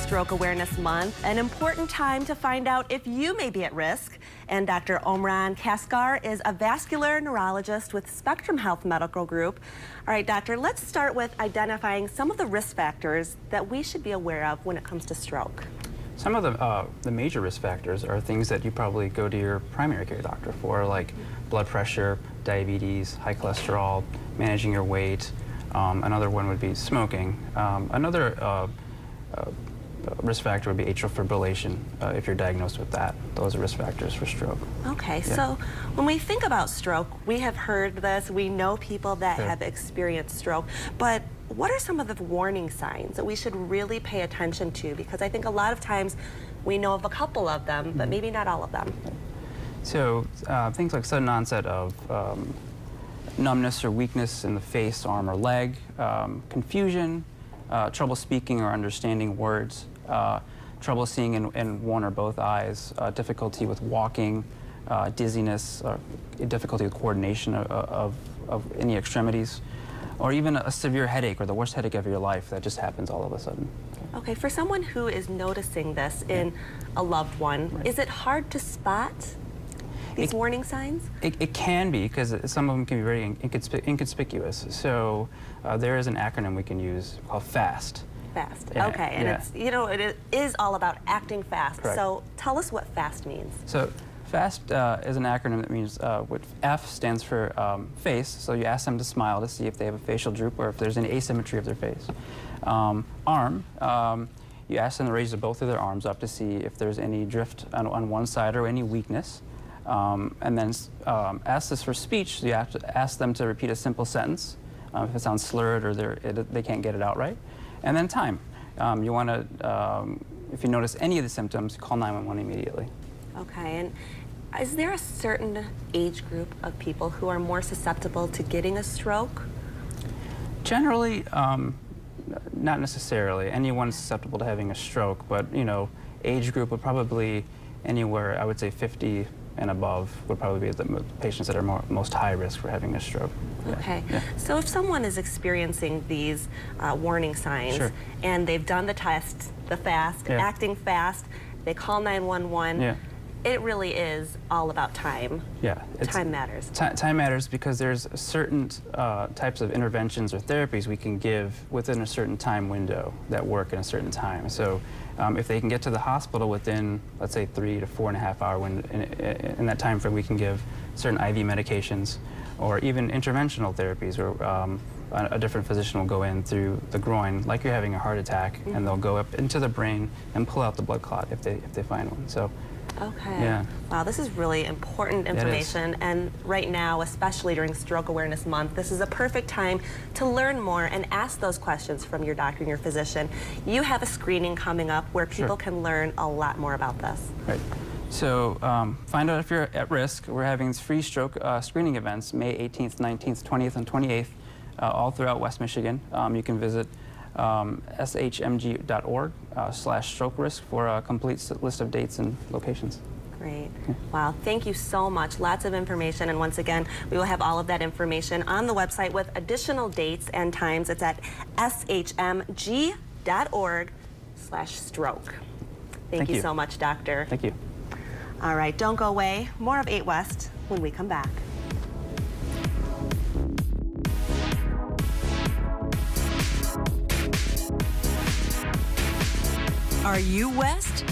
Stroke Awareness Month, an important time to find out if you may be at risk. And Dr. Omran Kaskar is a vascular neurologist with Spectrum Health Medical Group. All right, doctor, let's start with identifying some of the risk factors that we should be aware of when it comes to stroke. Some of the major risk factors are things that you probably go to your primary care doctor for, like blood pressure, diabetes, high cholesterol, managing your weight. Another one would be smoking. Another risk factor would be atrial fibrillation, if you're diagnosed with that. Those are risk factors for stroke. Okay, Yeah. so when we think about stroke, we have heard this, we know people that Sure. have experienced stroke, but what are some of the warning signs that we should really pay attention to? Because I think a lot of times we know of a couple of them, but maybe not all of them. So things like sudden onset of numbness or weakness in the face, arm, or leg, confusion, trouble speaking or understanding words, trouble seeing in one or both eyes, difficulty with walking, dizziness, difficulty with coordination of any extremities, or even a severe headache or the worst headache of your life that just happens all of a sudden. Okay, for someone who is noticing this in a loved one, Right. is it hard to spot these warning signs? It can be, because some of them can be very inconspicuous. So there is an acronym we can use called FAST. Fast. Yeah, Okay, and yeah. it's, you know, it is all about acting fast. Correct. So tell us what FAST means. So FAST is an acronym that means what F stands for face. So you ask them to smile to see if they have a facial droop or if there's any asymmetry of their face. Arm, you ask them to raise both of their arms up to see if there's any drift on one side or any weakness. And then ask this for speech. So you have to ask them to repeat a simple sentence if it sounds slurred or they can't get it out right. And then time. You want to, if you notice any of the symptoms, call 911 immediately. Okay, and is there a certain age group of people who are more susceptible to getting a stroke? Generally, not necessarily. Anyone's susceptible to having a stroke, but you know, age group would probably anywhere, I would say 50 and above would probably be the patients that are most high risk for having a stroke. Okay, Yeah. so if someone is experiencing these warning signs Sure. and they've done the test, the FAST, Yeah. acting fast, they call 911, Yeah. it really is all about time. Yeah, Time matters. Time matters because there's certain types of interventions or therapies we can give within a certain time window that work in a certain time. So if they can get to the hospital within, let's say, 3 to 4.5 hour window, in that time frame, we can give certain IV medications or even interventional therapies where a different physician will go in through the groin, like you're having a heart attack, and they'll go up into the brain and pull out the blood clot if they find one. So. Okay. Yeah. Wow, this is really important information. And right now, especially during Stroke Awareness Month, this is a perfect time to learn more and ask those questions from your doctor and your physician. You have a screening coming up where people Sure. can learn a lot more about this. Right. So find out if you're at risk. We're having these free stroke screening events, May 18th, 19th, 20th, and 28th, all throughout West Michigan. You can visit shmg.org/stroke risk for a complete list of dates and locations. Great. Wow, thank you so much. Lots of information. And once again, we will have all of that information on the website with additional dates and times. It's at shmg.org/stroke. Thank you so much, doctor. Thank you. All right, don't go away. More of 8 West when we come back. Are you West?